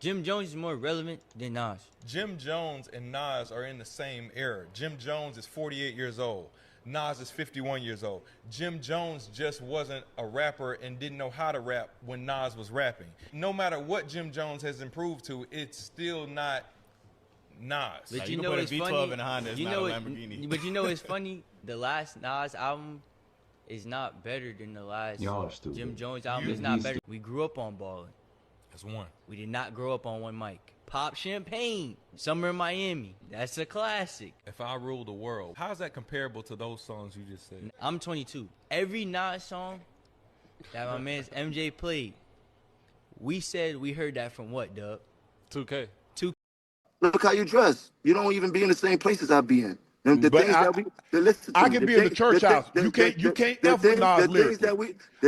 Jim Jones is more relevant than Nas. Jim Jones and Nas are in the same era. Jim Jones is 48 years old. Nas is 51 years old. Jim Jones just wasn't a rapper and didn't know how to rap when Nas was rapping. No matter what Jim Jones has improved to, it's still not Nas. But Like, you can know put a it's V12 funny. in a Honda, it's You not know a it, Lamborghini. but you know it's funny. The last Nas album is not better than the last Y'all are stupid. Jim Jones album. It's not better. We grew up on balling. That's one. We did not grow up on one mic. Pop Champagne, Summer in Miami. That's a classic. If I Rule the World, how's that comparable to those songs you just said? I'm 22. Every Nas song that my man's MJ played, we said we heard that from what, Dub? 2K. Look how you dress. You don't even be in the same places I be in. And the But things that we listen to. I can be in the church house. You can't F with Nas lyrics. I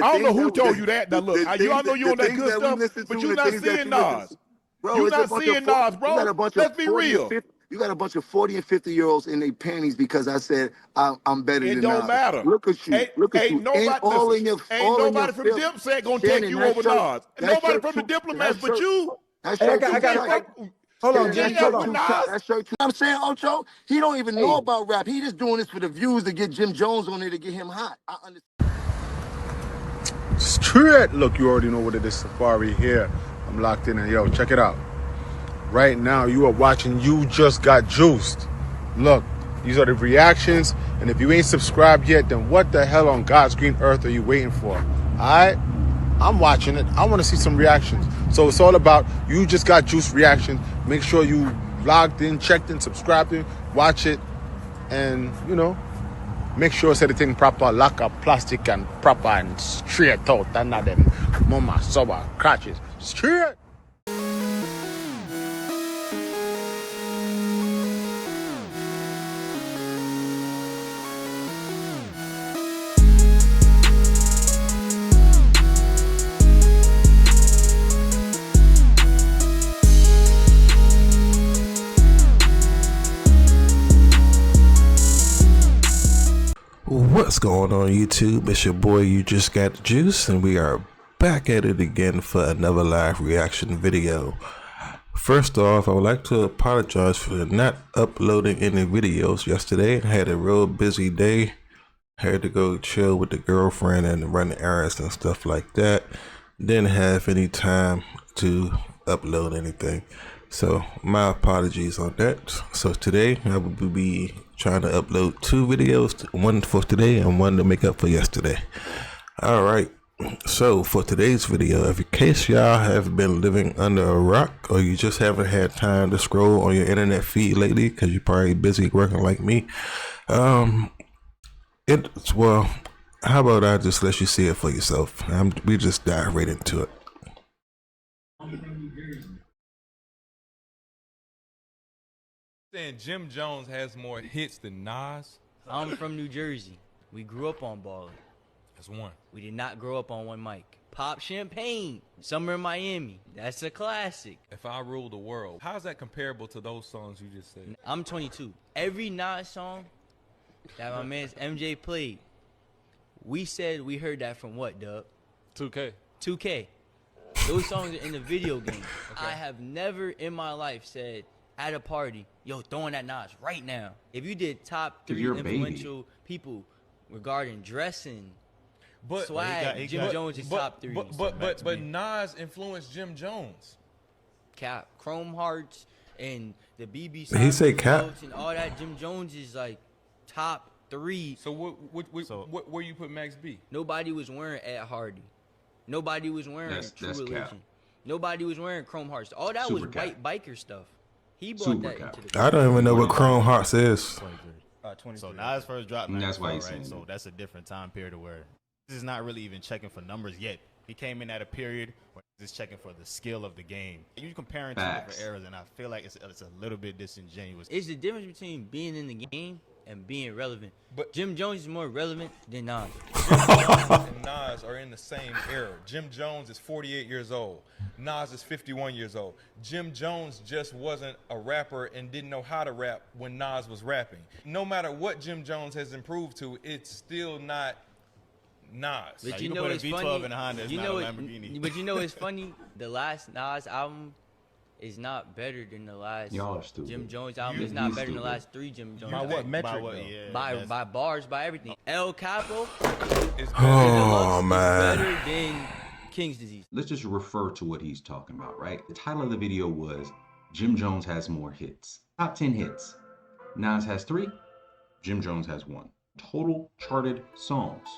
don't know who told you that. Now look, y'all know you on that good stuff, but you're not seeing Nas. You're not seeing Nas, bro. Let's be real. You got a bunch of 40 and 50-year-olds in their panties because I said I'm better than Nas. It don't matter. Look at you. Look at you. Nobody from Dipset gonna take you over Nas. Nobody from the Diplomats but you. Hold on, Jim. I'm saying, Ocho, he don't even know about rap. He just doing this for the views to get Jim Jones on there to get him hot. I understand. Straight. Look, you already know what it is. Safari here. I'm locked in, and yo, check it out. Right now, you are watching You Just Got Juiced. Look, these are the reactions, and if you ain't subscribed yet, then what the hell on God's green earth are you waiting for? All right? I'm watching it. I want to see some reactions. So it's all about You Just Got Juiced reaction. Make sure you logged in, checked in, subscribed in, watch it, and, you know, make sure it's everything proper, lock up, plastic, and proper, and straight out, and not them mama, soba, crotches. Straight. What's going on YouTube? It's your boy You Just Got Juice, and we are back at it again for another live reaction video. First off, I would like to apologize for not uploading any videos yesterday. I had a real busy day. Had to go chill with the girlfriend and run errands and stuff like that. Didn't have any time to upload anything. So my apologies on that. So today I will be trying to upload 2 videos, one for today and one to make up for yesterday. All right. So for today's video, in case y'all have been living under a rock or you just haven't had time to scroll on your internet feed lately because you're probably busy working like me, well, how about I just let you see it for yourself? We just dive right into it. Saying Jim Jones has more hits than Nas? I'm from New Jersey. We grew up on balling. That's one. We did not grow up on one mic. Pop Champagne, Summer in Miami. That's a classic. If I Rule the World, how's that comparable to those songs you just said? I'm 22. Every Nas song that my man's MJ played, we said we heard that from what, Dub? 2K. 2K. Those songs are in the video game. Okay. I have never in my life said at a party, yo, throwing that Nas right now. If you did top 3 influential people regarding dressing, but swag, Jim Jones is top 3. But Nas influenced Jim Jones. Cap, Chrome Hearts, and the BBC. He say Cap and all that. Jim Jones is like top 3. So where you put Max B? Nobody was wearing Ed Hardy. Nobody was wearing True Religion. Cap. Nobody was wearing Chrome Hearts. All that was white biker stuff. He brought that into the I don't even know what Chrome Hearts is. 23. So Nas first dropped 94, that's why he's right? So that's a different time period where this is not really even checking for numbers yet. He came in at a period where he's just checking for the skill of the game. You're comparing 2 different eras, and I feel like it's a little bit disingenuous. It's the difference between being in the game and being relevant. But Jim Jones is more relevant than Nas. Jim Jones and Nas are in the same era. Jim Jones is 48 years old. Nas is 51 years old. Jim Jones just wasn't a rapper and didn't know how to rap when Nas was rapping. No matter what Jim Jones has improved to, it's still not Nas. But like, you know know it's V12 funny. In a Honda, it's you not know a Lamborghini. But you know it's funny. The last Nas album is not better than the last Y'all are stupid. Jim Jones album. It's not better than the last 3 Jim Jones albums. By what metric? By bars, by everything. El Capo is better than King's Disease. Let's just refer to what he's talking about, right? The title of the video was Jim Jones has more hits. Top 10 hits. Nas has 3. Jim Jones has 1. Total charted songs.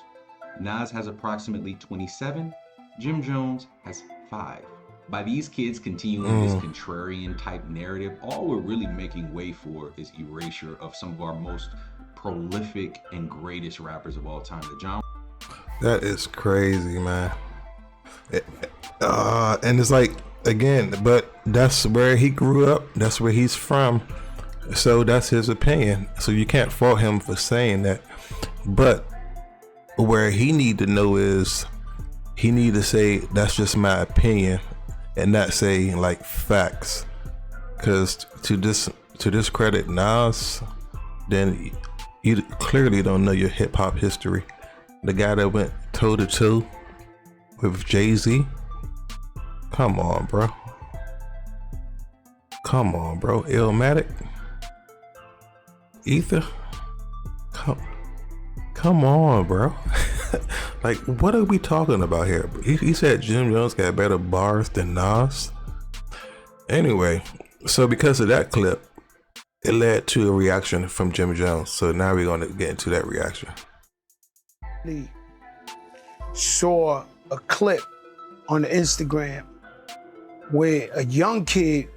Nas has approximately 27. Jim Jones has 5. By these kids continuing this contrarian type narrative, all we're really making way for is erasure of some of our most prolific and greatest rappers of all time. That is crazy, man. And it's like, again, but that's where he grew up. That's where he's from. So that's his opinion. So you can't fault him for saying that. But where he need to know is he need to say, that's just my opinion, and not say like facts. Because to discredit Nas, then you clearly don't know your hip hop history. The guy that went toe to toe with Jay-Z. Come on, bro. Come on, bro. Illmatic. Ether. Come on, bro. Like, what are we talking about here? He said Jim Jones got better bars than Nas. Anyway, so because of that clip, it led to a reaction from Jim Jones. So now we're going to get into that reaction. Saw a clip on the Instagram where a young kid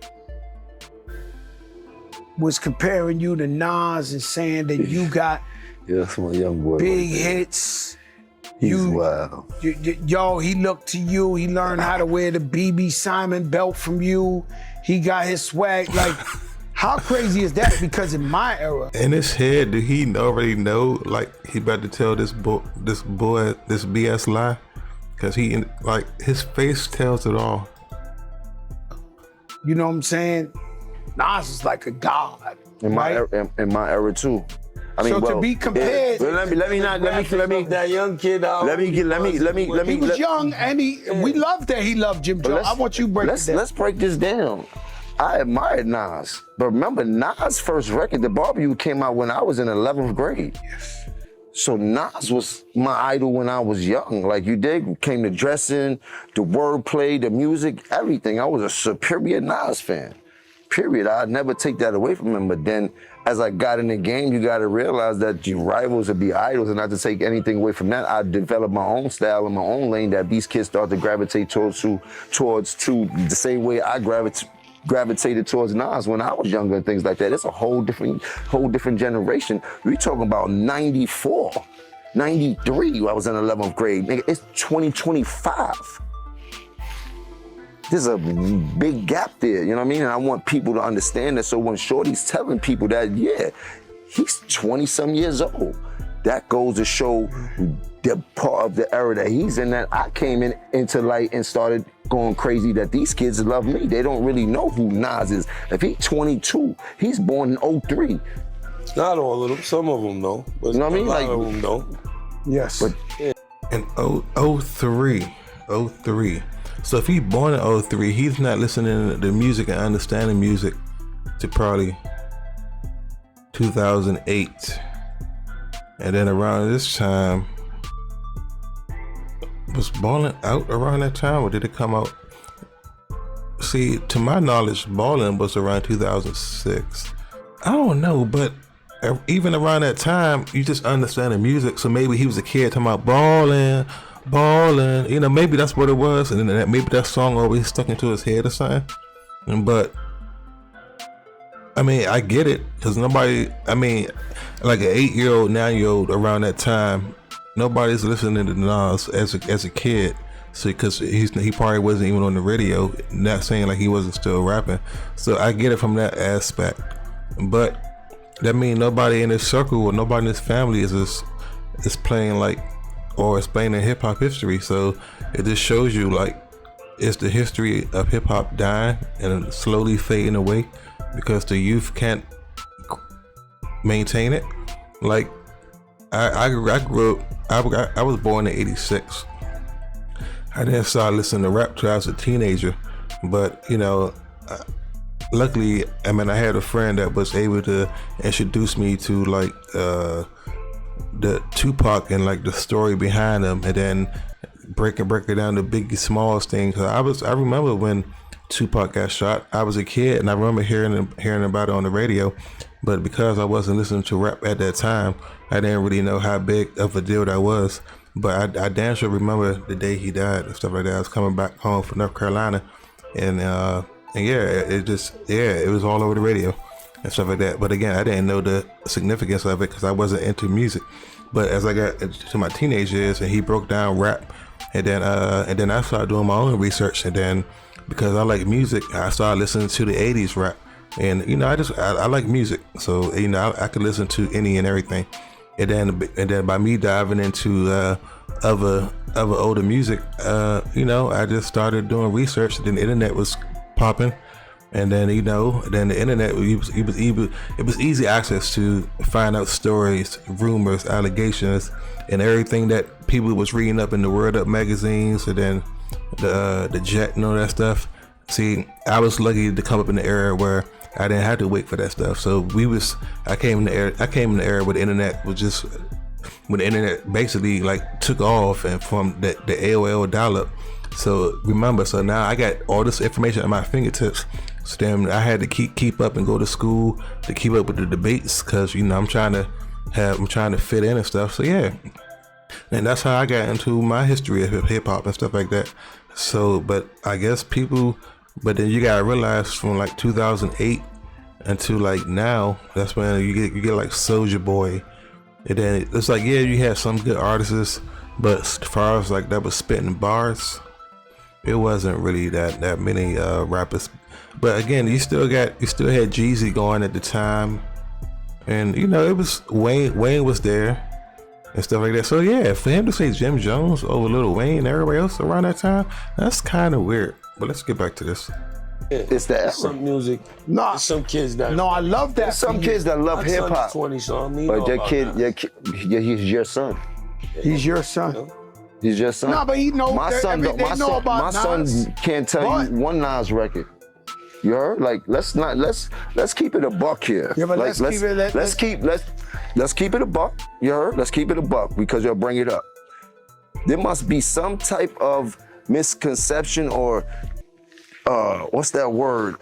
was comparing you to Nas and saying that you got that's my young boy. Big hits. He's wild. Yo, he looked to you. He learned how to wear the BB Simon belt from you. He got his swag. Like, how crazy is that? Because in my era, in his head, did he already know? Like, he about to tell this boy this BS lie? Because he, like, his face tells it all. You know what I'm saying? Nas is like a god. In my era too. I mean, so to be compared, let me that young kid out. He was young, and we loved that he loved Jim Jones. I want you to break it down. Let's break this down. I admired Nas, but remember Nas' first record, The Barbecue, came out when I was in 11th grade. Yes. So Nas was my idol when I was young. Like you did, came to dressing, the wordplay, the music, everything. I was a superior Nas fan. Period. I'd never take that away from him. But then as I got in the game, you got to realize that your rivals would be idols, and not to take anything away from that. I developed my own style and my own lane that these kids start to gravitate towards the same way I gravitated towards Nas when I was younger and things like that. It's a whole different generation. We talking about 94, 93, I was in 11th grade. Nigga, it's 2025. There's a big gap there, you know what I mean? And I want people to understand that. So when Shorty's telling people that, yeah, he's 20-some years old, that goes to show the part of the era that he's in, that I came into light and started going crazy, that these kids love me. They don't really know who Nas is. If he's 22, he's born in 03. Not all of them, some of them know. But you know what I mean? A lot of them know. Yes. But, yeah. In 03. So if he's born in 03, he's not listening to the music and understanding music to probably 2008. And then around this time, was Ballin' out around that time, or did it come out? See, to my knowledge, Ballin' was around 2006. I don't know, but even around that time, you just understand the music. So maybe he was a kid talking about ballin', you know, maybe that's what it was, and then maybe that song always stuck into his head or something. But I mean, I get it, because nobody, I mean, like an 8-year-old, 9-year-old around that time, nobody's listening to Nas as a kid. So because he probably wasn't even on the radio, not saying like he wasn't still rapping. So I get it from that aspect. But that means nobody in his circle or nobody in his family is playing like, or explaining hip hop history. So it just shows you like it's the history of hip hop dying and slowly fading away because the youth can't maintain it. Like I grew up, I was born in '86. I didn't start listening to rap till I was a teenager, but you know, luckily, I mean, I had a friend that was able to introduce me to like the Tupac and like the story behind him, and then break it down to Biggie Smalls thing. Cause I remember when Tupac got shot. I was a kid, and I remember hearing about it on the radio. But because I wasn't listening to rap at that time, I didn't really know how big of a deal that was. But I damn sure remember the day he died and stuff like that. I was coming back home from North Carolina, and yeah, it was all over the radio and stuff like that. But again, I didn't know the significance of it because I wasn't into music. But as I got into my teenage years, and he broke down rap, and then I started doing my own research, and then because I like music, I started listening to the '80s rap. And you know, I like music, so you know, I could listen to any and everything. And then by me diving into other older music, you know, I just started doing research. Then the internet was popping, and then you know, then the internet it was easy access to find out stories, rumors, allegations, and everything that people was reading up in the Word Up magazines, and then the Jet and all that stuff. See, I was lucky to come up in the era where I didn't have to wait for that stuff. So I came in the era where the internet was just, when the internet basically like took off, and from the AOL dial-up. So remember, so now I got all this information at my fingertips. So then I had to keep up and go to school to keep up with the debates, because you know I'm trying to fit in and stuff. So yeah, and that's how I got into my history of hip hop and stuff like that. So, but I guess but then you gotta realize from like 2008 until like now, that's when you get like Soulja Boy, and then it's like, yeah, you had some good artists, but as far as like that was spitting bars, it wasn't really that many rappers. But again, you still had Jeezy going at the time, and you know, it was Wayne was there and stuff like that. So yeah, for him to say Jim Jones over Lil Wayne and everybody else around that time, that's kind of weird. But let's get back to this. It's the era. Some music. No, some kids that. No, I love that. Some kids that love hip hop. 20, so I mean, but he's your son. He's your son. He's your son. No, but he knows. My son can't tell you one Nas record. You heard? Like, let's keep it a buck here. Yeah, but like, let's keep it a buck. You heard? Let's keep it a buck, because you'll bring it up. There must be some type of misconception or what's that word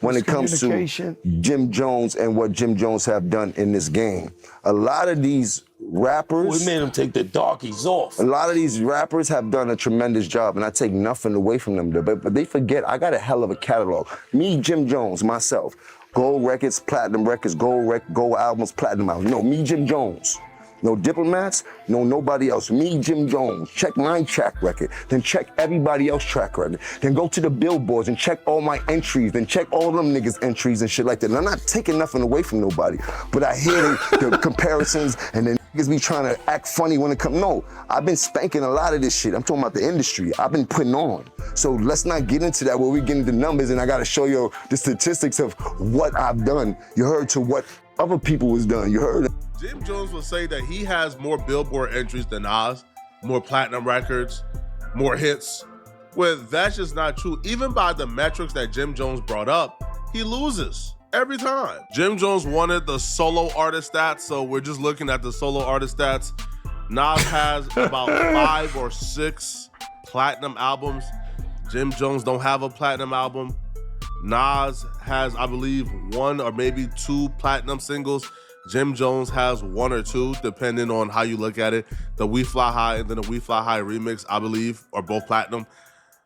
when it comes to Jim Jones and what Jim Jones have done in this game. A lot of these rappers, we made them take the darkies off. A lot of these rappers have done a tremendous job, and I take nothing away from them, but they forget I got a hell of a catalog. Me, Jim Jones, myself, gold records, platinum records, gold albums, platinum albums. No, me, Jim Jones. No diplomats, no nobody else. Me, Jim Jones. Check my track record, then check everybody else's track record. Then go to the billboards and check all my entries, then check all them niggas' entries and shit like that. And I'm not taking nothing away from nobody, but I hear the comparisons, and then niggas be trying to act funny when it comes. No, I've been spanking a lot of this shit. I'm talking about the industry. I've been putting on. So let's not get into that where we get into numbers and I gotta show you the statistics of what I've done. You heard to what other people was done. You heard. Jim Jones will say that he has more Billboard entries than Nas, more platinum records, more hits. Well, that's just not true. Even by the metrics that Jim Jones brought up, he loses every time. Jim Jones wanted the solo artist stats, so we're just looking at the solo artist stats. Nas has about 5 or 6 platinum albums. Jim Jones don't have a platinum album. Nas has, I believe, 1 or maybe 2 platinum singles. Jim Jones has 1 or 2, depending on how you look at it. The We Fly High and then the We Fly High remix, I believe, are both platinum.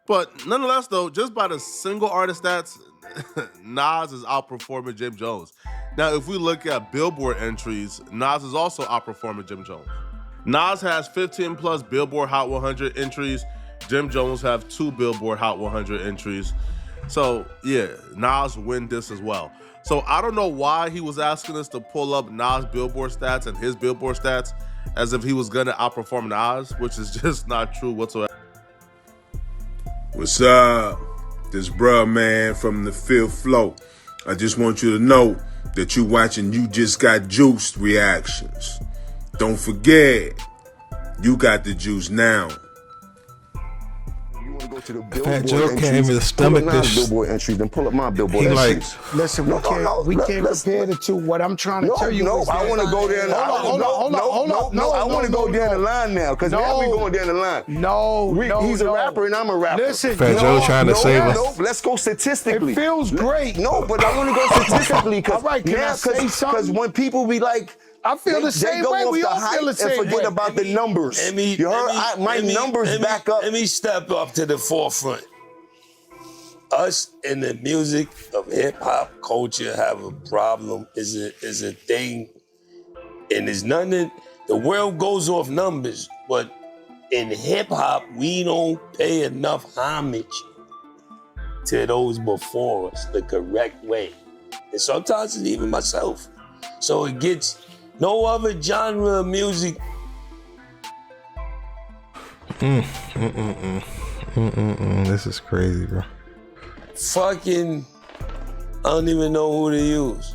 But nonetheless, though, just by the single artist stats, Nas is outperforming Jim Jones. Now, if we look at Billboard entries, Nas is also outperforming Jim Jones. Nas has 15 plus Billboard Hot 100 entries. Jim Jones have 2 Billboard Hot 100 entries. So, yeah, Nas win this as well. So I don't know why he was asking us to pull up Nas' Billboard stats and his Billboard stats as if he was gonna outperform Nas, which is just not true whatsoever. What's up? This bruh man from the 5th floor. I just want you to know that you watching You Just Got Juiced reactions. Don't forget, you got the juice now. You want to Fat Joe can't even stomach this. Billboard entry, then pull up my Billboard. He like, listen, we can't compare the two. What I'm trying to tell you is I want to go there. Hold on. I want to go down the line now, because now we going down the line. He's a rapper and I'm a rapper. Listen, Fat Joe trying to save us. No, let's go statistically. It feels great. No, but I want to go statistically, because when people be like, I feel the same way. We all feel the same way. And forget about the numbers. You heard? My numbers back up. Let me step up to the forefront. Us in the music of hip hop culture have a problem. Is a thing, and there's nothing. The world goes off numbers, but in hip hop we don't pay enough homage to those before us the correct way, and sometimes it's even myself. So it gets. No other genre of music. This is crazy, bro. Fucking, I don't even know who to use.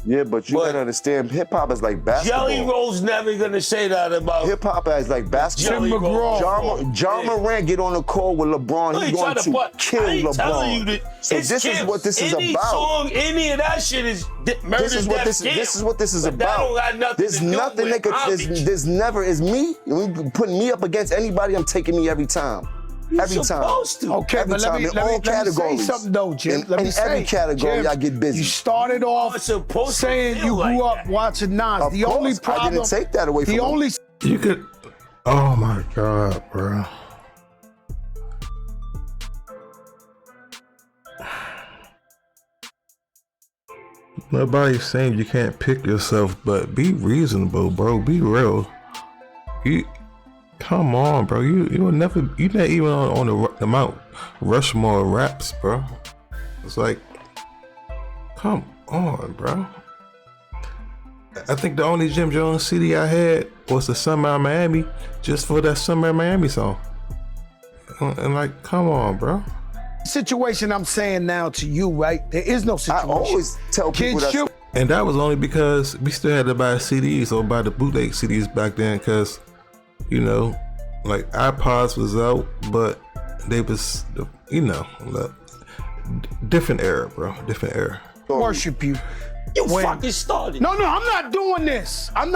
Yeah, but you gotta understand, hip hop is like basketball. Jelly Roll's never gonna say that about hip hop is like basketball. Tim McGraw. John Morant get on the call with LeBron. He's going to kill LeBron. So this is what this is about. Any song, any of that shit is murder. This is what this is about. That don't got nothing There's to do nothing with that could. There's never is me. Putting me up against anybody, I'm taking me every time. Every time. Supposed to. Okay, every but let me say something though, Jim. In every category, Jim, I get busy. You started off saying you grew up watching Nas. Of course, I didn't take that away from him. You could. Oh my God, bro. Nobody's saying you can't pick yourself, but be reasonable, bro. Be real. Come on, bro. You're not even on the Mount Rushmore raps, bro. It's like, come on, bro. I think the only Jim Jones CD I had was the Summer in Miami, just for that Summer in Miami song. And like, come on, bro. Situation I'm saying now to you, right? There is no situation. I always tell people that. And that was only because we still had to buy CDs or buy the bootleg CDs back then, because, you know, like iPods was out, but they was, you know, different era, bro. Different era. Worship you. You fucking started. No, I'm not doing this. I did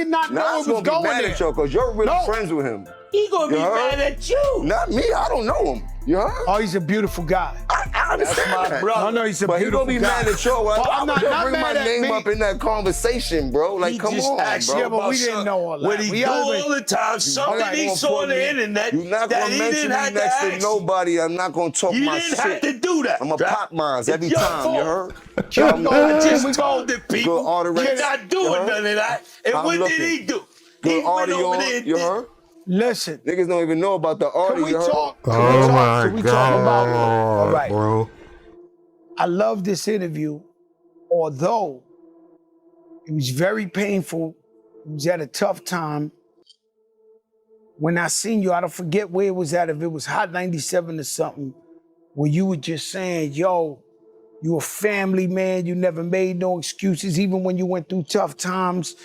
not know it was going mad there. At you, because you're really friends with him. He gonna be mad at you. Not me. I don't know him. You heard? Oh, he's a beautiful guy. I understand That's my brother. No, he's a beautiful guy. But he gonna be mad at you. I'm not bring mad my at name me. up in that conversation, bro. Like, come on, bro. Yeah, but we didn't know all that. What he do all the time, something he saw on the internet You're not that gonna he mention didn't me have next to to ask. nobody. I'm not gonna talk my shit. You didn't have to do that. I'm a pop mines every Your time. fault. You heard? I just told the people Good you're not doing none of that. And what did he do? Good He went over audio. there and You did. heard? Listen. Niggas don't even know about the audio. Can we you heard? talk? Oh my Can we talk about it? All right. bro. I love this interview, although it was very painful. It was at a tough time. When I seen you, I don't forget where it was at, if it was Hot 97 or something, where you were just saying, yo, you a family man, you never made no excuses, even when you went through tough times.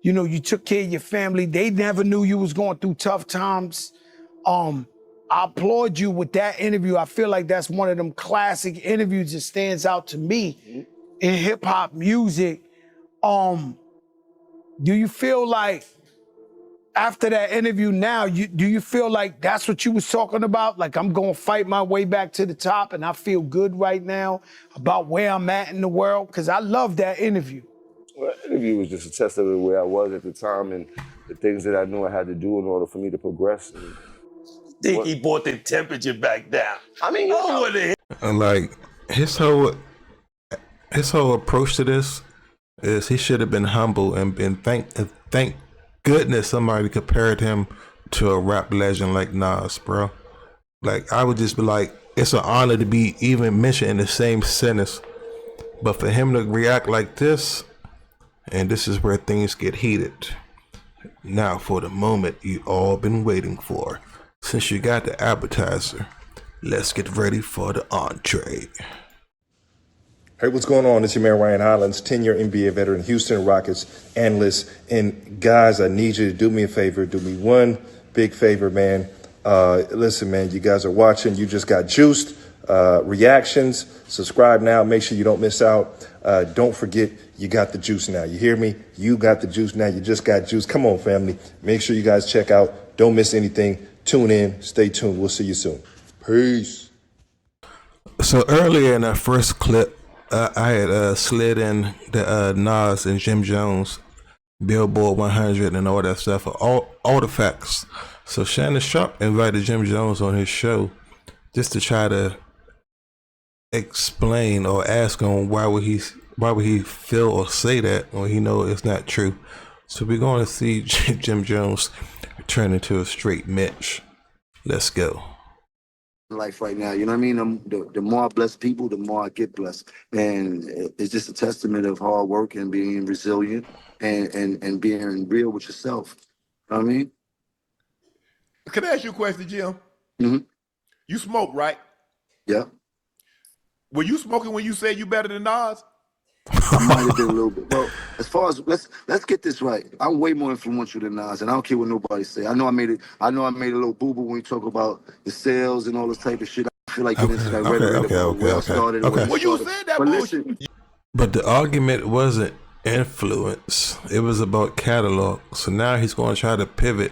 You know, you took care of your family. They never knew you was going through tough times. I applaud you with that interview. I feel like that's one of them classic interviews that stands out to me in hip hop music. Do you feel like after that interview now, do you feel like that's what you was talking about? Like, I'm gonna fight my way back to the top and I feel good right now about where I'm at in the world? Because I love that interview. Well, the interview was just a testament of where I was at the time and the things that I knew I had to do in order for me to progress. Think he brought the temperature back down. I mean, And like his whole approach to this is he should have been humble and thank goodness somebody compared him to a rap legend like Nas, bro. Like, I would just be like, it's an honor to be even mentioned in the same sentence. But for him to react like this, and this is where things get heated. Now for the moment you all been waiting for. Since you got the appetizer, let's get ready for the entree. Hey, what's going on? It's your man Ryan Hollins, 10-year NBA veteran, Houston Rockets analyst. And guys, I need you to do me a favor. Do me one big favor, man. Listen, man, you guys are watching. You just got juiced. Reactions. Subscribe now. Make sure you don't miss out. Don't forget, you got the juice now. You hear me? You got the juice now. You just got juice. Come on, family. Make sure you guys check out. Don't miss anything. Tune in. Stay tuned. We'll see you soon. Peace. So earlier in that first clip, I had slid in the Nas and Jim Jones Billboard 100 and all that stuff, all the facts. So Shannon Sharpe invited Jim Jones on his show just to try to explain or ask him why would he feel or say that when he know it's not true. So we're going to see Jim Jones turn into a straight Mitch. Let's go. Life right now, you know what I mean? The more I bless people, the more I get blessed. And it's just a testament of hard work and being resilient and being real with yourself. You know what I mean? Can I ask you a question, Jim? Mm-hmm. You smoke, right? Yeah. Were you smoking when you said you better than Nas? I might have been a little bit. Well, as far as let's get this right. I'm way more influential than Nas, and I don't care what nobody say. I know I made a little boo boo when we talk about the sales and all this type of shit. I feel like getting into that rhetoric about where I started. Well, you said that bullshit. But the argument wasn't influence. It was about catalog. So now he's going to try to pivot,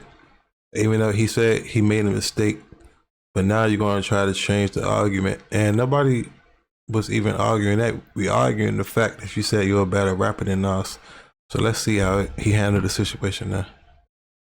even though he said he made a mistake. But now you're going to try to change the argument, and nobody was even arguing that. We arguing the fact that you said you're a better rapper than Nas. So let's see how he handled the situation now.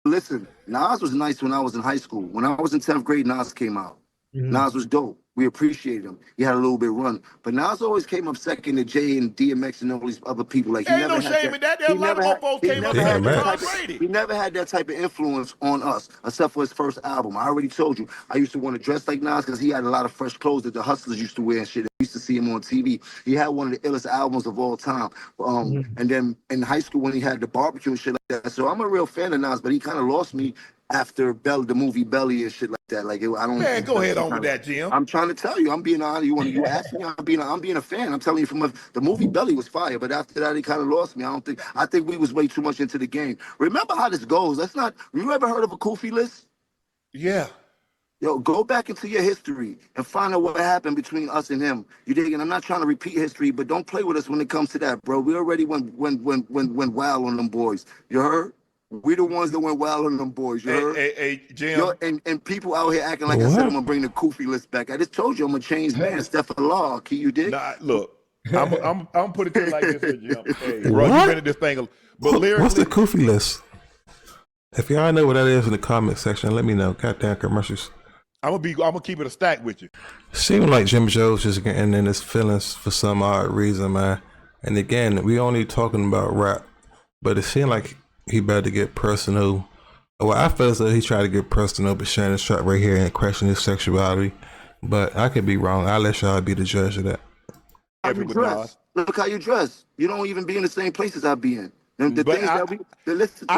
Listen, Nas was nice when I was in high school. When I was in 10th grade, Nas came out. Mm-hmm. Nas was dope. We appreciated him. He had a little bit run. But Nas always came up second to Jay and DMX and all these other people. Like, ain't no shame in that. There a lot of mofos came up second. He never had that type of influence on us, except for his first album. I already told you, I used to want to dress like Nas because he had a lot of fresh clothes that the hustlers used to wear and shit. I used to see him on TV. He had one of the illest albums of all time. And then in high school when he had the barbecue and shit like that. So I'm a real fan of Nas, but he kind of lost me after the movie Belly and shit like that. Like, I don't. Man, go ahead on with that, Jim. I'm trying to tell you, I'm being honest. You ask me, I'm being a fan. I'm telling you, the movie Belly was fire, but after that, he kind of lost me. I think we was way too much into the game. Remember how this goes. You ever heard of a Kofi list? Yeah. Yo, go back into your history and find out what happened between us and him. You dig? And I'm not trying to repeat history, but don't play with us when it comes to that, bro. We already went wild on them boys. You heard? We the ones that went wild on them boys, you heard? Hey, Jim. Yo, and people out here acting like I said I'm gonna bring the Kofi list back. I just told you I'm a changed man. Stephen Law, can you dig? Nah, look, I'm putting it like this here, Jim. Hey, bro, you been in this thing, but lyrically, what's the Kofi list? If y'all know what that is in the comment section, let me know. Goddamn commercials. I'm gonna keep it a stack with you. Seems like Jim Jones just getting in his feelings for some odd reason, man. And again, we only talking about rap, but it seemed like he better to get personal. Well, I feel as though he tried to get personal, but Shannon Sharpe right here and question his sexuality. But I could be wrong. I'll let y'all be the judge of that. Look how you dress. You don't even be in the same places I be in. I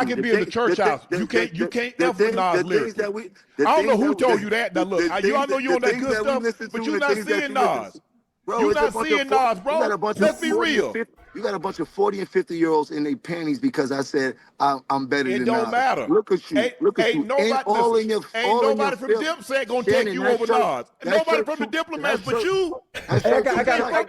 can be in the church house. You can't F with Nas lyrics. I don't know who told you that. Now look, y'all know you on that good stuff, but you're not seeing Nas. You're not seeing Nas, bro. Let's be real. You got a bunch of 40 and 50-year-olds in their panties because I said I'm better than Nas. It don't matter. Look at you. Look at you. Nobody from Dipset gonna take you over Nas. Nobody from the Diplomats but you. I got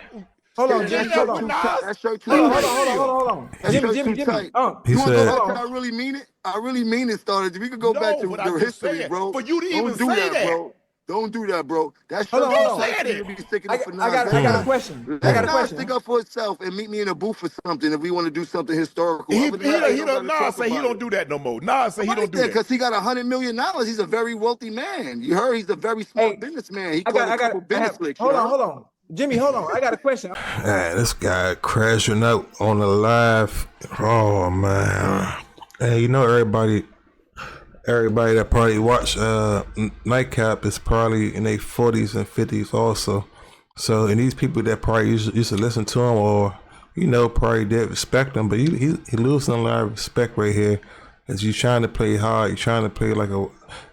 hold on, Jim. Hold on. That shirt too tight. Hold on. Jimmy. He said, I really mean it. I really mean it. Started. We could go back to the history, bro. For you to even say that, bro. Don't do that, bro. That shirt I got a question. Stick up for itself and meet me in a booth for something if we want to do something historical. Nas say he don't do that no more. Nas say he don't do that because he got $100 million. He's a very wealthy man. You heard? He's a very smart businessman. He got a couple business flicks. Hold on. Jimmy, hold on. I got a question. This guy crashing out on the live. Oh man. Hey, you know everybody that probably watch Nightcap is probably in their 40s and 50s also. So, and these people that probably used to listen to him or, probably did respect him, but he losing a lot of respect right here as you trying to play hard, you trying to play like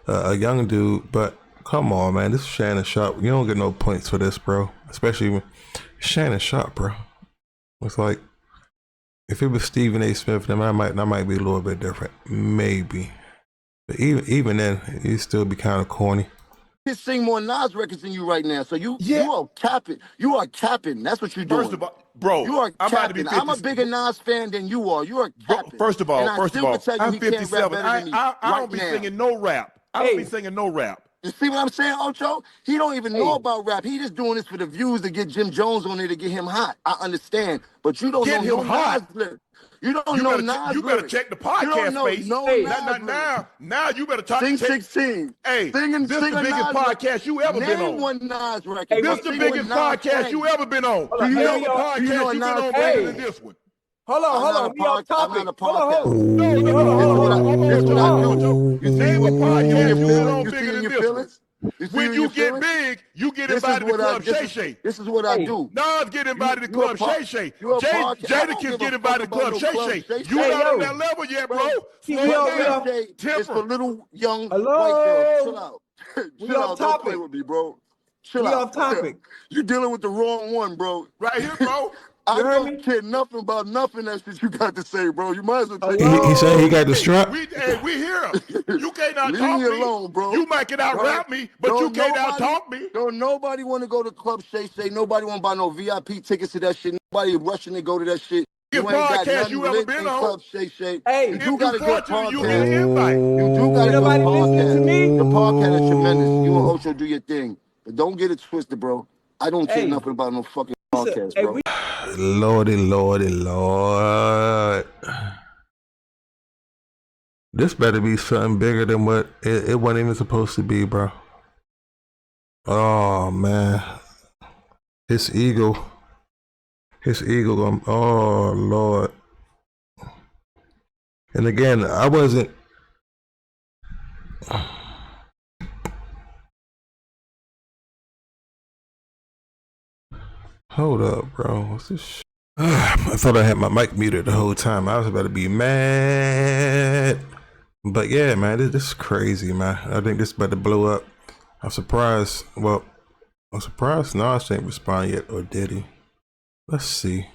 a young dude, but come on, man, this is Shannon Sharpe. You don't get no points for this, bro. Especially when Shannon Sharpe, bro. It's like, if it was Stephen A. Smith, then I might be a little bit different. Maybe. But even then, he still be kind of corny. He sing more Nas records than you right now. So you are capping. You are capping. That's what you're doing. First of all, bro, you are I'm about to be capping. 50. I'm a bigger Nas fan than you are. You are capping. First of all, I'm I'm 57. I don't be singing no rap. I don't be singing no rap. You see what I'm saying, Ocho? He don't even know about rap. He just doing this for the views to get Jim Jones on there to get him hot. I understand, but you don't know Nas lyrics. You don't know Nas. You better check the podcast space. Now you better talk. Sing 16. Hey, this the biggest podcast you ever been on. Name one Nas record. This the biggest podcast you ever been on. Do you know what podcast you been on better than this one? Hold on. We off topic. Hold on. You name a podcast you been on bigger than this one. When you get big, you get invited to Club Shay Shay. This is what I do. Nas get invited to Club Shay Shay. Jadakiss get invited to Club Shay Shay. You not on that level yet, bro. It's for little young white girls. Chill out. Chill out. Don't play with me, bro. Chill out. We off topic. You dealing with the wrong one, bro. Right here, bro. I don't care nothing about nothing that shit you got to say, bro. You might as well take He said he got the strap. We here. You can't out Leave talk me me. alone, bro. You might get out rap me, but you can't out talk me. Don't nobody want to go to Club Shay Shay. Nobody want to buy no VIP tickets to that shit. Nobody rushing to go to that shit. You ain't got nothing you ever been on. Club Shay Shay. Hey, you do got a good podcast. You get an invite. You do got a good podcast. The podcast is tremendous. You and Ocho do your thing, but don't get it twisted, bro. I don't care nothing about no fucking podcast, bro. Lordy. Lord. This better be something bigger than what it wasn't even supposed to be, bro. Oh, man. His ego. Oh, Lord. And again, I wasn't... Hold up, bro. What's this shit? I thought I had my mic muted the whole time. I was about to be mad. But yeah, man, this is crazy, man. I think this is about to blow up. I'm surprised. Well, I'm surprised Nas didn't respond yet, or did he? Let's see.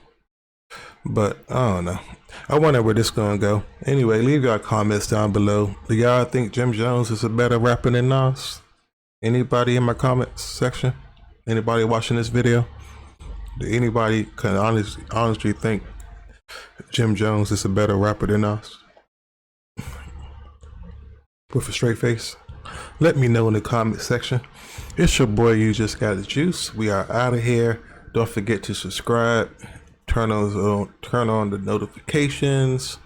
But I don't know. I wonder where this is gonna go. Anyway, leave your comments down below. Do y'all think Jim Jones is a better rapper than Nas? Anybody in my comments section? Anybody watching this video? Do anybody can honestly think Jim Jones is a better rapper than Nas? With a straight face? Let me know in the comment section. It's your boy, You Just Got the Juice. We are out of here. Don't forget to subscribe, turn on the notifications,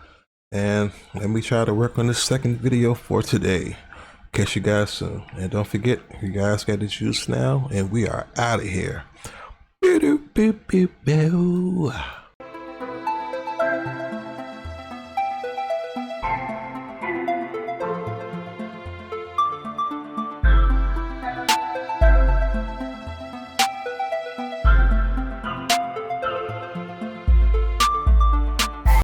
and let me try to work on this second video for today. Catch you guys soon. And don't forget, you guys got the juice now, and we are out of here. Boo-doo-boo-boo-boo.